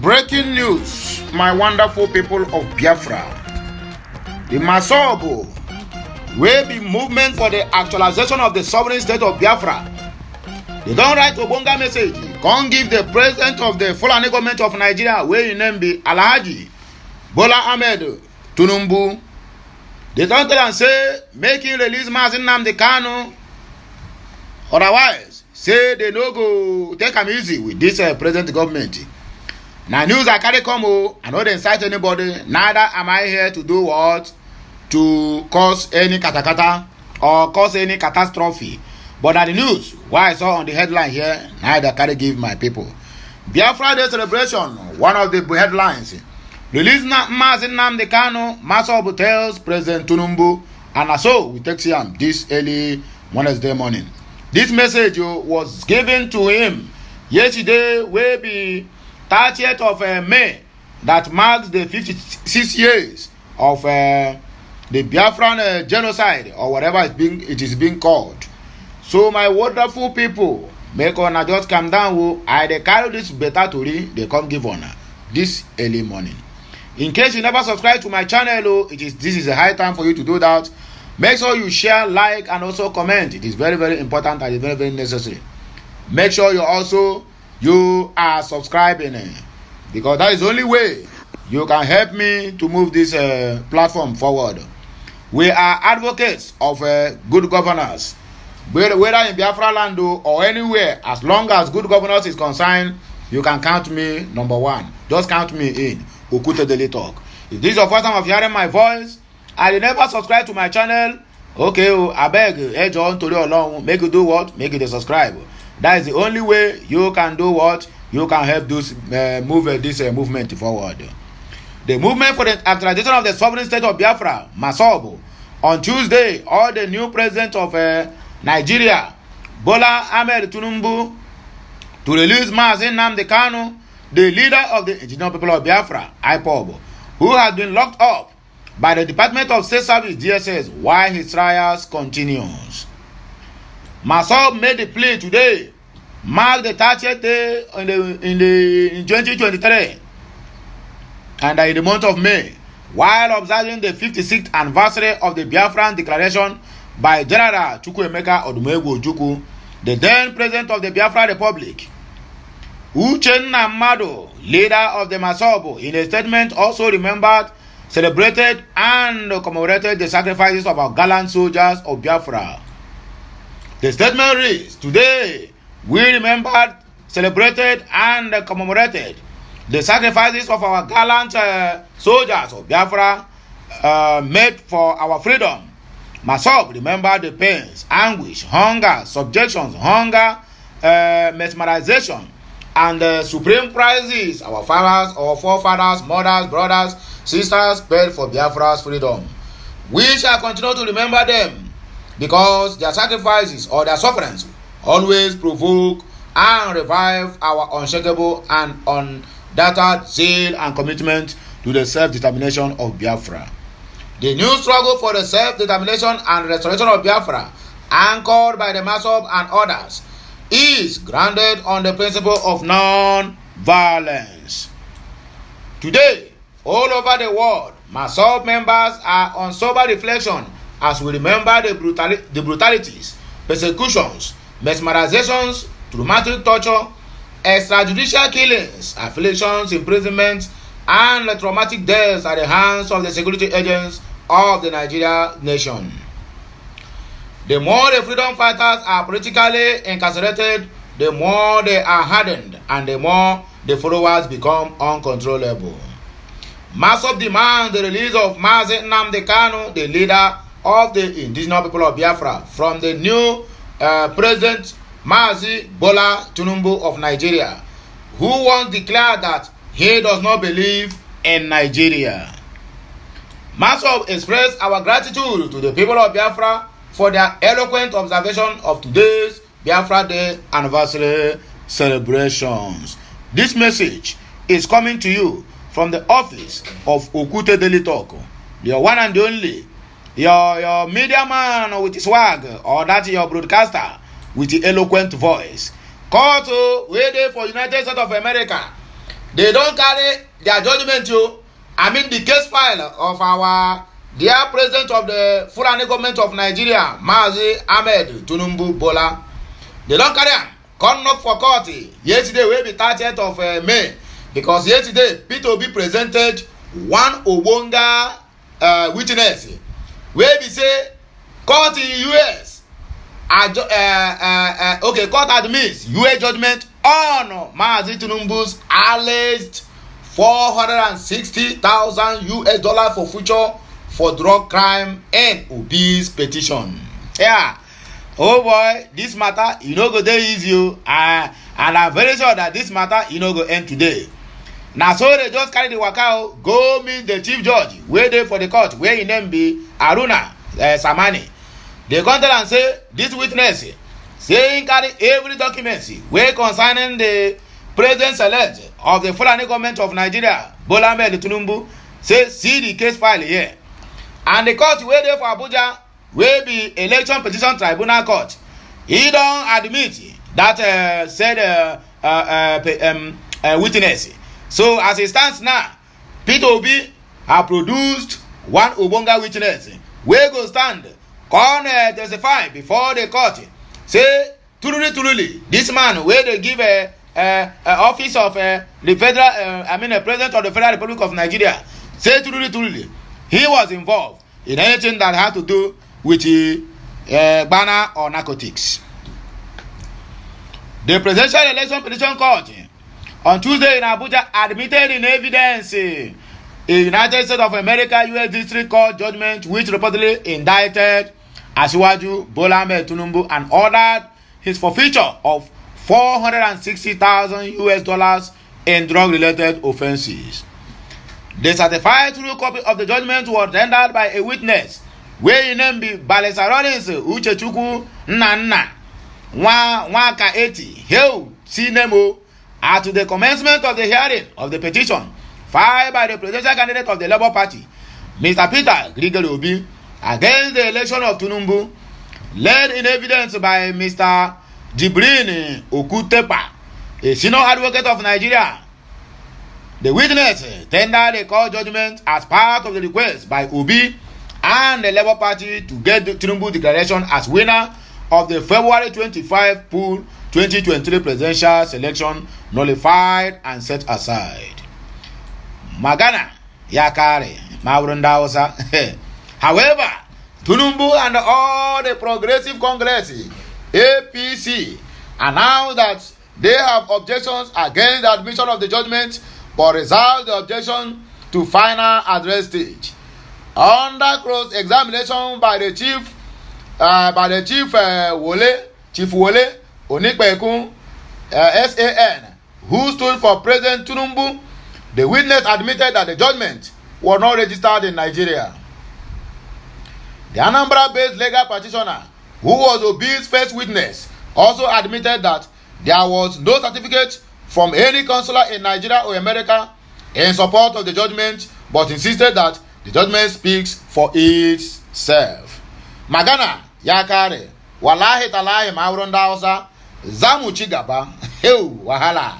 Breaking news, my wonderful people of Biafra. The MASSOB will be movement for the actualization of the sovereign state of Biafra. They don't write Obonga message. Can't give the president of the Fulani government of Nigeria, where his name be Alhaji BOLA Ahmed TINUBU. They don't tell and say, make him release Nnamdi Kanu. Otherwise, say they no go take him easy with this present government. Now news I carry come I no dey incite anybody. Neither am I here to do what? To cause any katakata or cause any catastrophe. But that the news, why I saw on the headline here, neither carry give my people. Biafra Day celebration, one of the headlines. Release Nnamdi Kanu, MASSOB tells President TINUBU, and so we take him this early Wednesday morning. This message was given to him yesterday, will be 30th of May, that marks the 56 years of the Biafran genocide, or whatever it is being called. So my wonderful people, make on just calm down. I dey carry this better tori, they come give on this early morning. In case you never subscribe to my channel, this is a high time for you to do that. Make sure you share, like, and also comment. It is very, very important and very, very necessary. Make sure you are subscribing, because that is the only way you can help me to move this platform forward. We are advocates of good governance, whether in Biafra land or anywhere. As long as good governance is concerned, you can count me number one. Just count me in. Okute Daily Talk. If this is your first time of hearing my voice and you never subscribe to my channel, okay, I beg, John to along, make you do what? Make you subscribe. That is the only way you can do what? You can help this movement forward. The movement for the actualization of the sovereign state of Biafra, MASSOB, on Tuesday, all the new president of Nigeria, BOLA Ahmed TINUBU, to release Nnamdi Kanu, the leader of the indigenous people of Biafra, IPOB, who has been locked up by the Department of State Service, DSS, while his trials continues. MASSOB made the plea today, mark the 30th day in 2023, and in the month of May, while observing the 56th anniversary of the Biafran Declaration by General Chukwuemeka Odumegwu Ojukwu, the then president of the Biafra Republic. Uchenna Mado, leader of the MASSOB, in a statement also remembered, celebrated, and commemorated the sacrifices of our gallant soldiers of Biafra. The statement reads, today we remembered, celebrated, and commemorated the sacrifices of our gallant soldiers of Biafra made for our freedom. MASSOB remembered the pains, anguish, hunger, subjections, mesmerization, and the supreme prizes our fathers, our forefathers, mothers, brothers, sisters paid for Biafra's freedom. We shall continue to remember them, because their sacrifices or their sufferings always provoke and revive our unshakable and undoubted zeal and commitment to the self-determination of Biafra. The new struggle for the self-determination and restoration of Biafra, anchored by the MASSOB and others, is grounded on the principle of non-violence. Today, all over the world, MASSOB members are on sober reflection as we remember the brutalities, persecutions, mesmerizations, traumatic torture, extrajudicial killings, afflictions, imprisonments, and traumatic deaths at the hands of the security agents of the Nigeria nation. The more the freedom fighters are politically incarcerated, the more they are hardened, and the more the followers become uncontrollable. MASSOB demands the release of Nnamdi Kanu, the leader of the indigenous people of Biafra, from the new President BOLA TINUBU of Nigeria, who once declared that he does not believe in Nigeria. MASSOB expressed our gratitude to the people of Biafra for their eloquent observation of today's Biafra Day anniversary celebrations. This message is coming to you from the office of Okute Daily Talk, your one and only, your media man with his swag, or that your broadcaster with the eloquent voice. Call to wait for United States of America They don't carry their judgment, you. I mean the case file of our dear president of the Fulani government of Nigeria, Mazi Ahmed Tinubu Bola. They don't carry am. Come knock for court. Yesterday will be 30th of May. Because yesterday, Peter Obi presented one Obonga witness. Where we say, court in US, court admits US judgment on Mazi Tinubu's alleged $460,000 for future for drug crime and Obi's petition. Yeah. Oh boy, this matter, you know, go there easy. And I'm very sure that this matter, you know, go end today. Now, so they just carry the waka, go meet the chief judge, where they for the court, where in them be Aruna Samani. They come tell and say, this witness, saying carry every document, where concerning the president-elect of the Fulani government of Nigeria, Bola Ahmed Tinubu, say, see the case file here. And the court where they for Abuja, where be election petition tribunal court, he don't admit that said witness. So as it stands now, Peter Obi have produced one Obonga witness. We go stand, come testify before the court. Say, truly, this man where they give a office of the federal, president of the Federal Republic of Nigeria. Say truly, he was involved in anything that had to do with banner or narcotics. The Presidential Election Petition Court on Tuesday in Abuja admitted in evidence a United States of America U.S. District Court judgment which reportedly indicted Asiwaju Bola Ahmed Tinubu and ordered his forfeiture of $460,000 in drug-related offenses. The certified true copy of the judgment was rendered by a witness where his name be Balesa Rollins Uchechukwu Nna Nwaka Eti Heu Sinemo at the commencement of the hearing of the petition filed by the presidential candidate of the Labour Party, Mr. Peter Grigori Obi, against the election of Tinubu, led in evidence by Mr. Jibrin Okutepa, a senior advocate of Nigeria. The witness tendered a court judgment as part of the request by Obi and the Labour Party to get the Tinubu declaration as winner of the February 25 pool 2023 presidential selection nullified and set aside. Magana Yakare Maurundausa. However, Tinubu and all the Progressive Congress APC announced that they have objections against the admission of the judgment but reserve the objection to final address stage. Under cross-examination by the chief Wole Onikpekun SAN, who stood for President Tinubu, the witness admitted that the judgment was not registered in Nigeria. The Anambra-based legal practitioner, who was Obi's first witness, also admitted that there was no certificate from any consular in Nigeria or America in support of the judgment, but insisted that the judgment speaks for itself. Magana Yakare Wallahi Talahi Maurunda Hausa Zamu Chigaba Heu Wahala.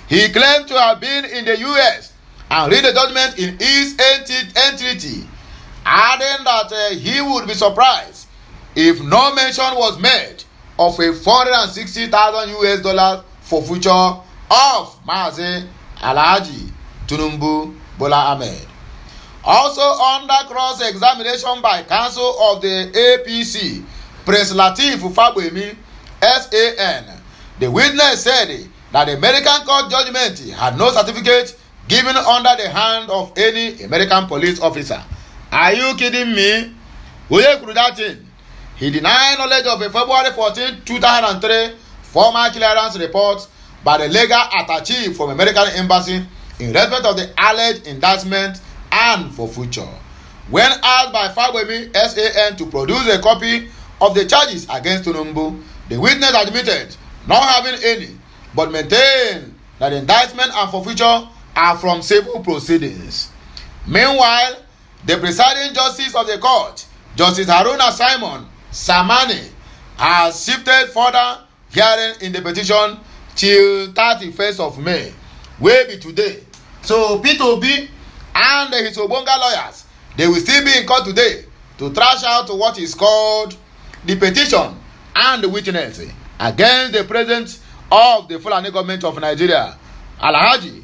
He claimed to have been in the US and read the judgment in its entirety, adding that he would be surprised if no mention was made of a $460,000 for future of Mazi Alhaji Tinubu Bola Ahmed. Also under cross-examination by counsel of the APC, Prince Lateef Fagbemi, SAN, the witness said that the American court judgment had no certificate given under the hand of any American police officer. Are you kidding me? Oye Kurudatin. He denied knowledge of a February 14, 2003 formal clearance report by the legal attaché from American embassy in respect of the alleged indictment and for future. When asked by Fagbemi SAN to produce a copy of the charges against Tinubu, the witness admitted not having any, but maintained that the indictment and forfeiture are from civil proceedings. Meanwhile, the presiding justice of the court, Justice Haruna Simon Samani, has shifted further hearing in the petition till 31st of May. will be today. So Peter Obi and his Obonga lawyers, they will still be in court today to thrash out what is called the petition and the witness against the president of the Fulani government of Nigeria, Alhaji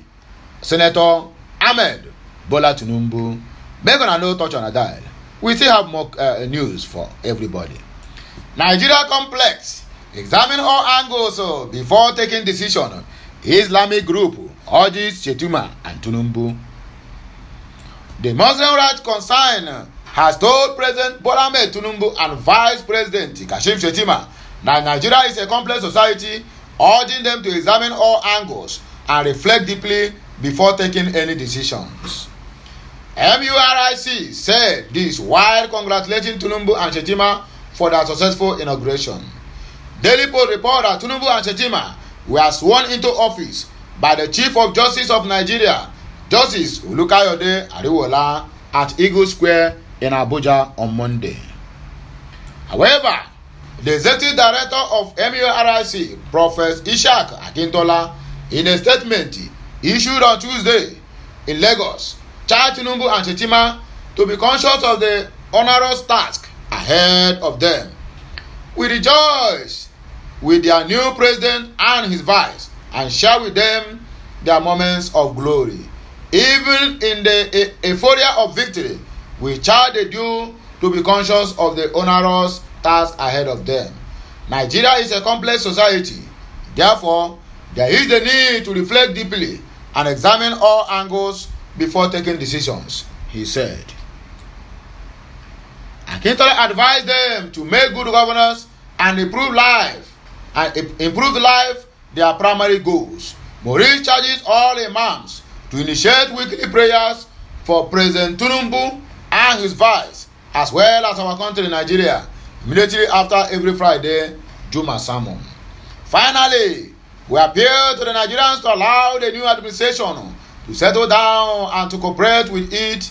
Senator Ahmed Bola TINUBU. Make una no touch on a dial. We still have more news for everybody. Nigeria complex. Examine all angles before taking decision. Islamic group urges Shettima and TINUBU. The Muslim Rights Concern has told President Bola Ahmed TINUBU and Vice President Kashim Shettima that Nigeria is a complex society, urging them to examine all angles and reflect deeply before taking any decisions. MURIC said this while congratulating TINUBU and Shettima for their successful inauguration. Daily Post report that TINUBU and Shettima were sworn into office by the Chief of Justice of Nigeria, Justice Olukayode Ariwola, at Eagle Square in Abuja on Monday. However, the Executive Director of MURIC, Professor Ishaq Akintola, in a statement issued on Tuesday in Lagos, charged TINUBU and Shettima to be conscious of the onerous task ahead of them. We rejoice with their new president and his vice and share with them their moments of glory. Even in the euphoria of victory, we charge the due to be conscious of the onerous task ahead of them. Nigeria is a complex society. Therefore, there is the need to reflect deeply and examine all angles before taking decisions, he said. Akintola advised them to make good governance and improve life, their primary goals. Maurice charges all imams to initiate weekly prayers for President TINUBU and his vice, as well as our country Nigeria, immediately after every Friday Juma sermon. Finally, we appeal to the Nigerians to allow the new administration to settle down and to cooperate with it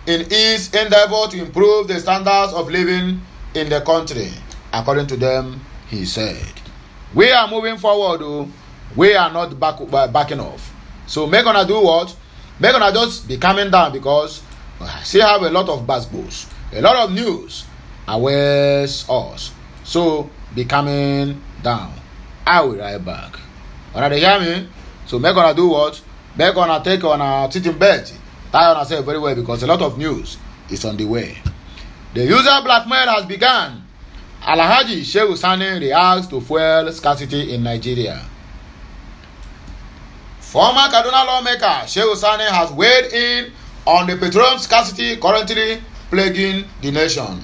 in its endeavor to improve the standards of living in the country. According to them, he said, we are moving forward, we are not backing off. So make gonna do what? Make gonna just be coming down, because I still have a lot of basketballs, a lot of news awaits us. So be coming down. I will write back. When they hear me, so make gonna do what? Make gonna take on a sitting bed, tie on ourselves very well, because a lot of news is on the way. The user blackmail has begun. Alhaji Shehu Sani reacts to fuel scarcity in Nigeria. Former Kaduna lawmaker Shehu Sani has weighed in on the petroleum scarcity currently plaguing the nation.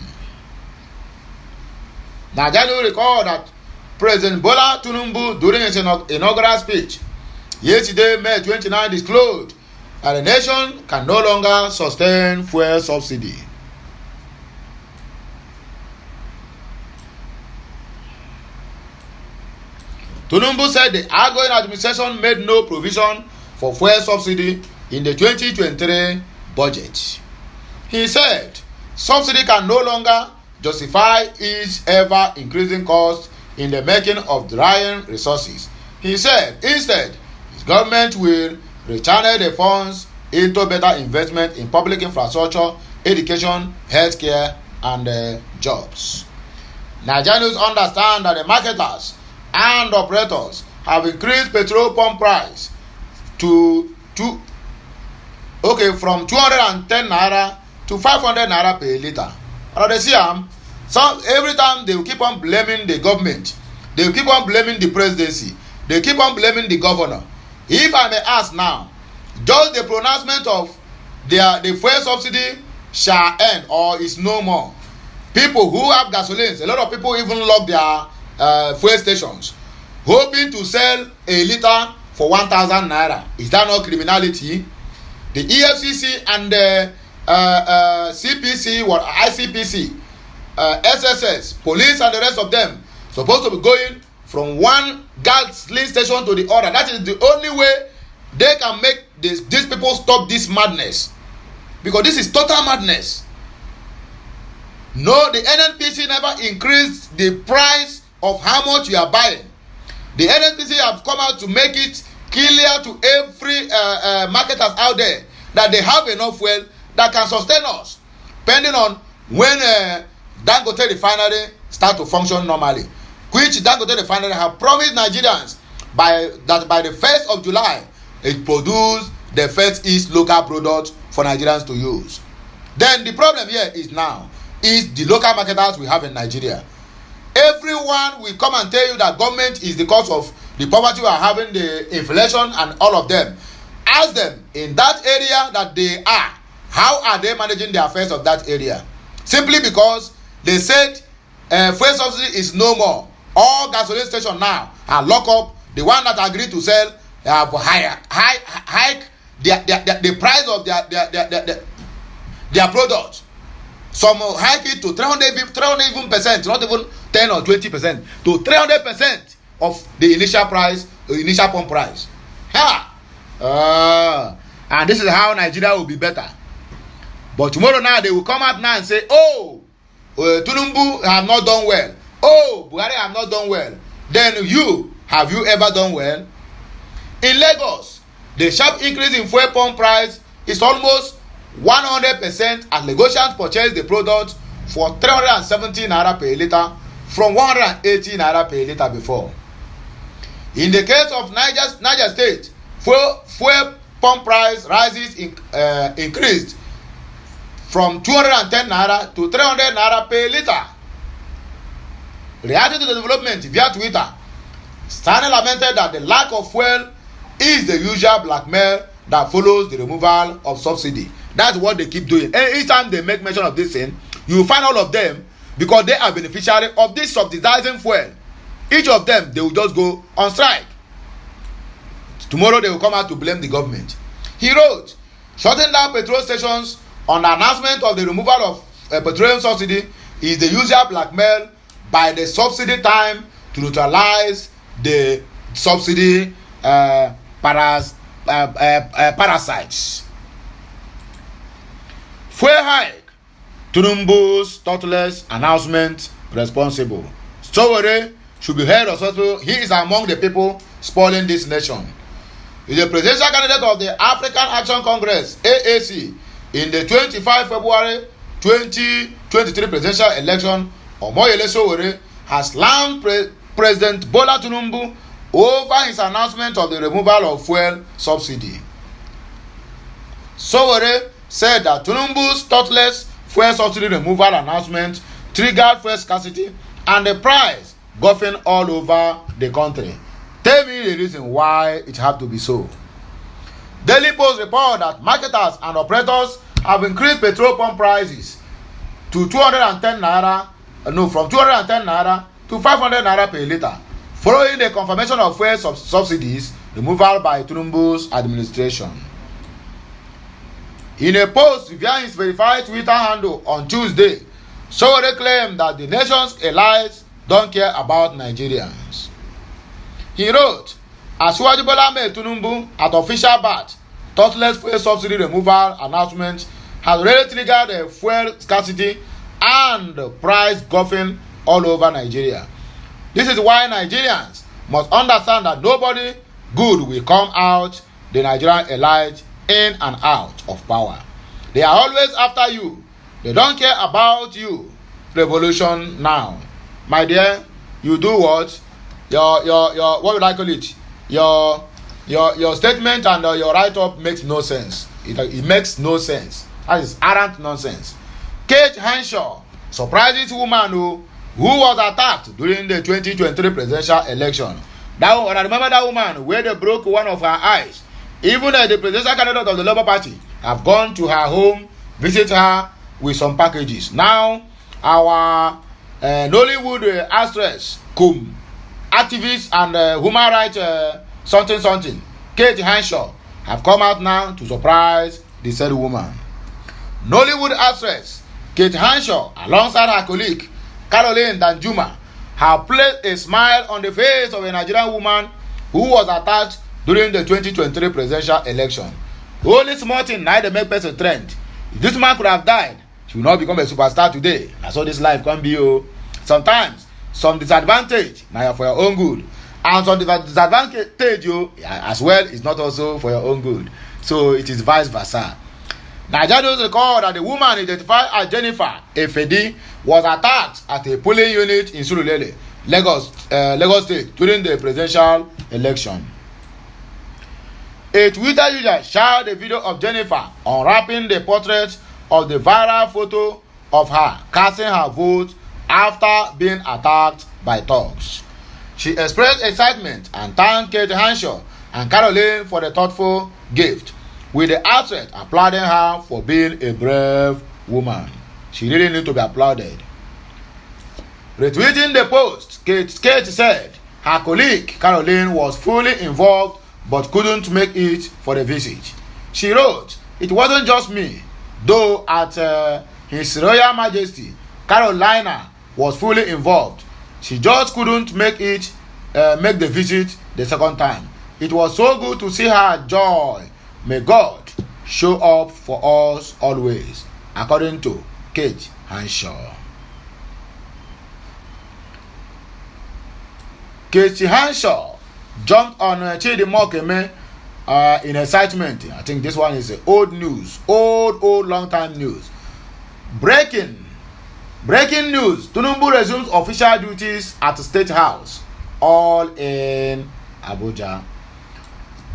Nigeria will recall that President Bola TINUBU, during his inaugural speech yesterday, May 29, disclosed that the nation can no longer sustain fuel subsidy. TINUBU said the outgoing administration made no provision for fuel subsidy in the 2023 budget. He said subsidy can no longer justify its ever-increasing cost in the making of drying resources. He said instead, his government will rechannel the funds into better investment in public infrastructure, education, healthcare, and jobs. Nigerians understand that the marketers and operators have increased petrol pump price from 210 naira to 500 naira per litre. And they see so every time they will keep on blaming the government, they will keep on blaming the presidency, they keep on blaming the governor. If I may ask now, does the pronouncement of the fuel subsidy shall end or is no more? People who have gasolines, a lot of people even lock their fuel stations, hoping to sell a litre for 1,000 naira. Is that not criminality? The EFCC and the CPC or ICPC, SSS, police and the rest of them supposed to be going from one gasoline station to the other. That is the only way they can make these people stop this madness, because this is total madness. No, the NNPC never increased the price of how much you are buying. The NNPC have come out to make it clear to every marketers out there that they have enough fuel that can sustain us, depending on when Dangote refinery start to function normally, which Dangote refinery have promised Nigerians by the 1st of July it produce the first East local product for Nigerians to use. Then the problem here is the local marketers we have in Nigeria. Everyone will come and tell you that government is the cause of the poverty we are having, the inflation and all of them. Ask them in that area that they are, how are they managing the affairs of that area? Simply because they said fuel subsidy is no more. All gasoline stations now are locked up. The one that agreed to sell have hike the price of their product. Some hike it to 300%, not even 10 or 20%, to 300% of the initial pump price. And this is how Nigeria will be better. But tomorrow now they will come out now and say, oh, TINUBU have not done well. Oh, Buhari have not done well. Then have you ever done well? In Lagos, the sharp increase in fuel pump price is almost 100% as Lagosians purchase the product for 370 naira per litre from 180 naira per litre before. In the case of Niger State, fuel pump price rises increased from 210 naira to 300 naira per litre. Reacting to the development via Twitter, Stanley lamented that the lack of fuel is the usual blackmail that follows the removal of subsidy. That's what they keep doing. And each time they make mention of this thing, you will find all of them, because they are beneficiary of this subsidizing fuel. Each of them, they will just go on strike. Tomorrow they will come out to blame the government. He wrote, shutting down petrol stations on the announcement of the removal of petroleum subsidy is the usual blackmail by the subsidy time to neutralize the subsidy parasites. Fuel hike, TINUBU's thoughtless announcement responsible. Sowore should be held responsible. He is among the people spoiling this nation. He is a presidential candidate of the African Action Congress (AAC) in the 25 February 2023 presidential election. Omoyele Sowore has slammed President Bola TINUBU over his announcement of the removal of fuel subsidy. Sowore said that TINUBU's thoughtless fuel subsidy removal announcement triggered fuel scarcity and the price golfing all over the country. Tell me the reason why it had to be so. Daily Post report that marketers and operators have increased petrol pump prices to 210 naira, from 210 naira to 500 naira per litre, following the confirmation of fuel subsidies removal by TINUBU's administration. In a post via his verified Twitter handle on Tuesday, Sowore claimed that the nation's elites don't care about Nigerians. He wrote, Asiwaju Bola Ahmed Tinubu at official BOUT, thoughtless fuel subsidy removal announcement has really triggered a fuel scarcity and price golfing all over Nigeria. This is why Nigerians must understand that nobody good will come out the Nigerian elite in and out of power. They are always after you. They don't care about you. Revolution now. My dear, you do what? Your what would I call it? Your statement and your write-up makes no sense. It makes no sense. That is arrant nonsense. Kate Henshaw surprises woman who was attacked during the 2023 presidential election. I remember that woman where they broke one of her eyes. Even the presidential candidate of the Labour Party have gone to her home, visit her with some packages. Now, our Nollywood actress, activist and human rights something, Kate Henshaw, have come out now to surprise the said woman. Nollywood actress Kate Henshaw, alongside her colleague Caroline Danjuma, have placed a smile on the face of a Nigerian woman who was attacked during the 2023 presidential election. Only small thing now they make person trend. If this man could have died, she would not become a superstar today. That's how this life can be. Sometimes some disadvantage now for your own good. And some disadvantage you as well is not also for your own good. So it is vice versa. Nigerians recall that the woman identified as Jennifer Efedi was attacked at a polling unit in Surulere, Lagos State during the presidential election. A Twitter user shared a video of Jennifer unwrapping the portrait of the viral photo of her casting her vote after being attacked by thugs. She expressed excitement and thanked Kate Hanshaw and Caroline for the thoughtful gift, with the actress applauding her for being a brave woman. She really needs to be applauded. Retweeting the post, Kate said her colleague Caroline was fully involved but couldn't make it for the visit. She wrote, "It wasn't just me, though at His Royal Majesty, Carolina was fully involved. She just couldn't make the visit the second time. It was so good to see her joy. May God show up for us always," according to Kate Hanshaw. Kate Hanshaw jumped on Chidi Mokeme in excitement. I think this one is old news, old long time news. Breaking news: TINUBU resumes official duties at the State House, all in Abuja.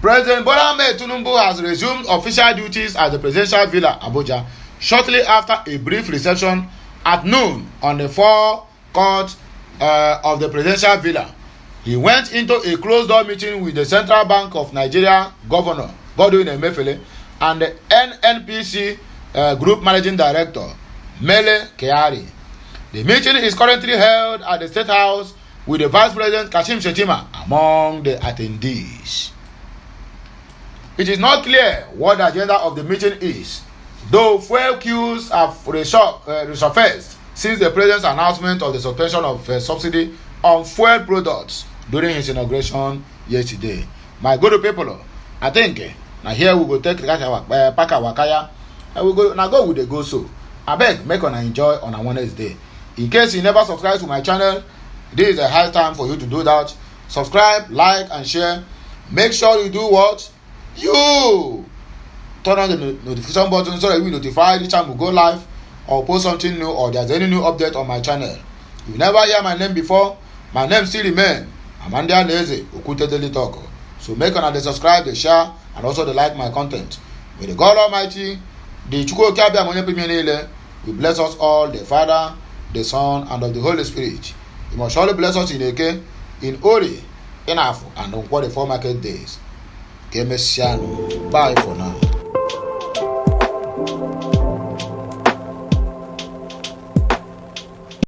President BOLA TINUBU has resumed official duties at the Presidential Villa, Abuja, shortly after a brief reception at noon on the forecourt of the Presidential Villa. He went into a closed-door meeting with the Central Bank of Nigeria Governor Godwin Emefiele and the NNPC Group Managing Director Mele Kyari. The meeting is currently held at the State House with the Vice President Kashim Shettima among the attendees. It is not clear what the agenda of the meeting is, though fuel queues have resurfaced since the President's announcement of the suspension of subsidy on fuel products during his inauguration yesterday. My good people, I think now here we go take our pack our wakaya and we go now go with the go so. I beg make on enjoy on a Wednesday. In case you never subscribe to my channel, this is a high time for you to do that. Subscribe, like and share. Make sure you do what? You turn on the notification button so that you will be notified each time we go live or post something new or there's any new update on my channel. If you never hear my name before, my name still remain Amanda Neze Okute Daily Talk. So make sure to subscribe, the share, and also to like my content. May the God Almighty, the Chukwu Kabia Monye Pimienile, will bless us all, the Father, the Son, and of the Holy Spirit. He must surely bless us in Eke, in Ori, in Afu, and on what the 4 market days. Bye for now.